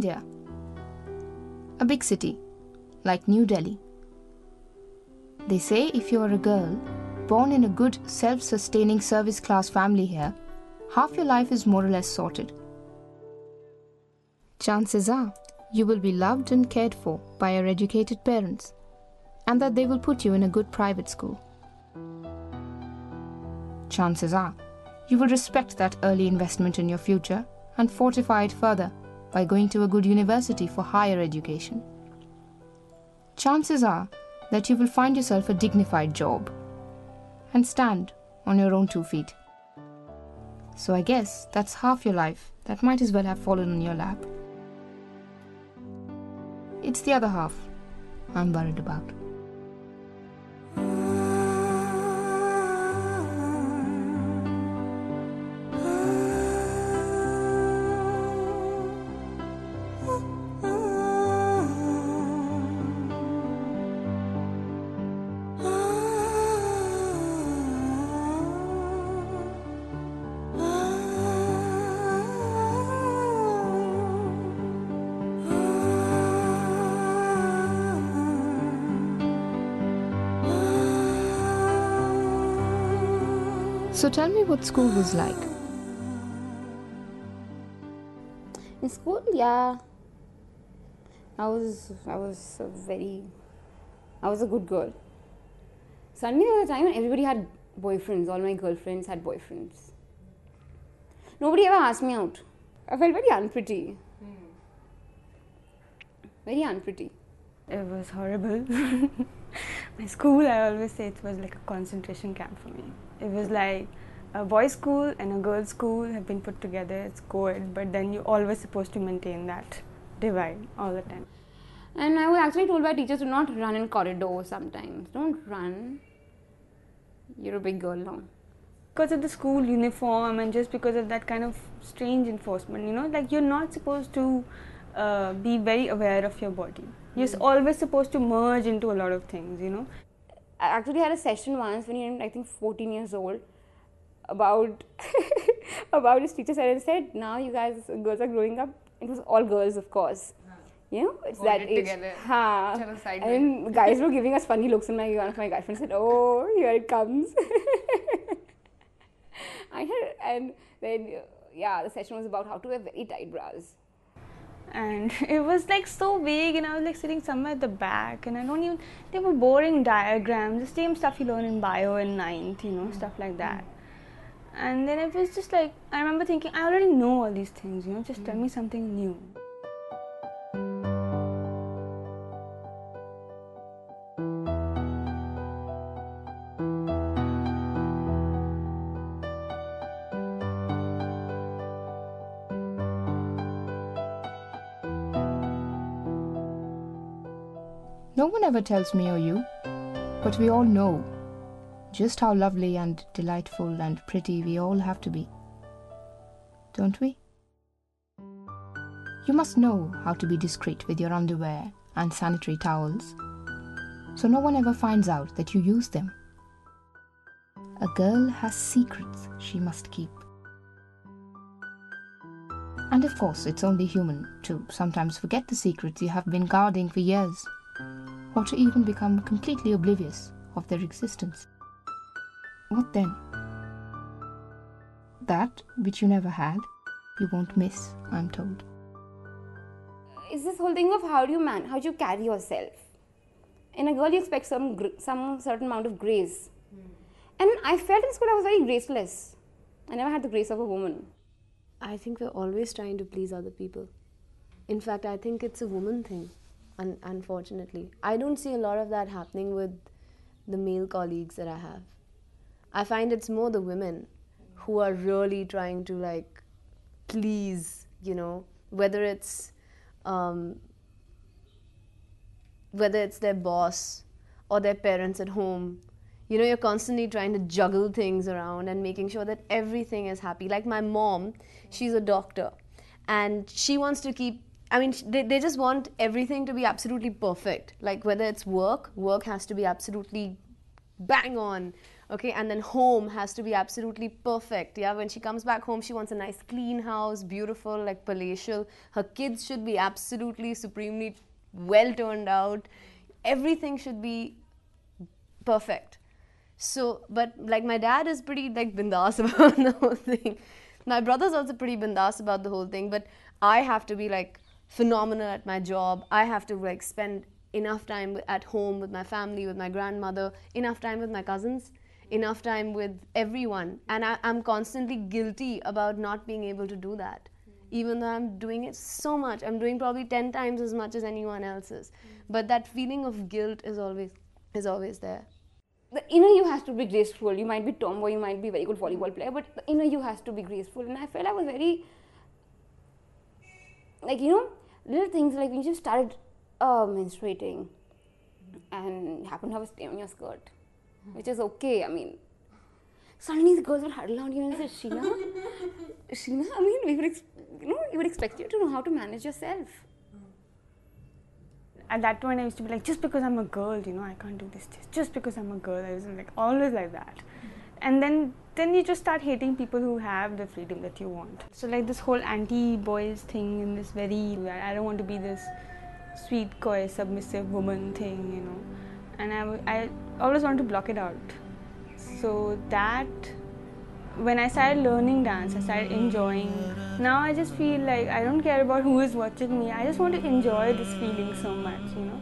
India, a big city like New Delhi. They say if you are a girl born in a good self-sustaining service class family here, half your life is more or less sorted. Chances are you will be loved and cared for by your educated parents, and that they will put you in a good private school. Chances are you will respect that early investment in your future and fortify it further by going to a good university for higher education. Chances are that you will find yourself a dignified job and stand on your own 2 feet. So I guess that's half your life that might as well have fallen on your lap. It's the other half I'm worried about. So tell me what school was like. In school, yeah, I was a good girl. Suddenly there was a time when everybody had boyfriends. All my girlfriends had boyfriends. Nobody ever asked me out. I felt very unpretty. Very unpretty. It was horrible. My school, I always say it was like a concentration camp for me. It was like a boys' school and a girls' school have been put together. It's co-ed, but then you're always supposed to maintain that divide all the time. And I was actually told by teachers to not run in corridors sometimes. Don't run. You're a big girl now. Because of the school uniform and just because of that kind of strange enforcement, you know, like you're not supposed to be very aware of your body. You're always supposed to merge into a lot of things, you know. I actually had a session once when he was, I think, 14 years old about his teacher said, now you guys, girls are growing up. It was all girls, of course. You know, it's that age. And guys were giving us funny looks, and one of my guy friends said, oh, here it comes. And then, the session was about how to wear very tight bras. And it was like so vague, and I was like sitting somewhere at the back, and they were boring diagrams, the same stuff you learn in bio in 9th, you know, stuff like that. And then it was just like, I remember thinking, I already know all these things, you know, just tell me something new. No one ever tells me or you, but we all know just how lovely and delightful and pretty we all have to be. Don't we? You must know how to be discreet with your underwear and sanitary towels, so no one ever finds out that you use them. A girl has secrets she must keep. And of course, it's only human to sometimes forget the secrets you have been guarding for years, or to even become completely oblivious of their existence. What then? That which you never had, you won't miss, I'm told. It's this whole thing of how do you carry yourself. In a girl, you expect some certain amount of grace. And I felt in school I was very graceless. I never had the grace of a woman. I think we're always trying to please other people. In fact, I think it's a woman thing, unfortunately. I don't see a lot of that happening with the male colleagues that I have. I find it's more the women who are really trying to like please, you know, whether it's their boss or their parents at home. You know, you're constantly trying to juggle things around and making sure that everything is happy. Like my mom, she's a doctor, and she wants to keep, they just want everything to be absolutely perfect. Like whether it's work has to be absolutely bang on. Okay, and then home has to be absolutely perfect. Yeah, when she comes back home, she wants a nice clean house, beautiful, like palatial. Her kids should be absolutely supremely well turned out. Everything should be perfect. So, but like my dad is pretty like bindas about the whole thing. My brother's also pretty bindas about the whole thing, but I have to be like phenomenal at my job. I have to like spend enough time at home with my family, with my grandmother, enough time with my cousins, enough time with everyone. And I'm constantly guilty about not being able to do that. Even though I'm doing it so much, I'm doing probably 10 times as much as anyone else is. But that feeling of guilt is always there. The inner you has to be graceful. You might be tomboy, you might be very good volleyball player, but the inner you has to be graceful. And I felt I was very, like, you know, little things like when you just started menstruating and happen to have a stain on your skirt, which is okay. I mean, suddenly the girls would huddle around you and say, Sheena, I mean, we would expect you to know how to manage yourself. At that point, I used to be like, just because I'm a girl, you know, I can't do this. Just because I'm a girl, I was like always like that. And then you just start hating people who have the freedom that you want. So like this whole anti-boys thing and this very, I don't want to be this sweet, coy, submissive woman thing, you know. And I always wanted to block it out. So that, when I started learning dance, I started enjoying. Now I just feel like I don't care about who is watching me. I just want to enjoy this feeling so much, you know.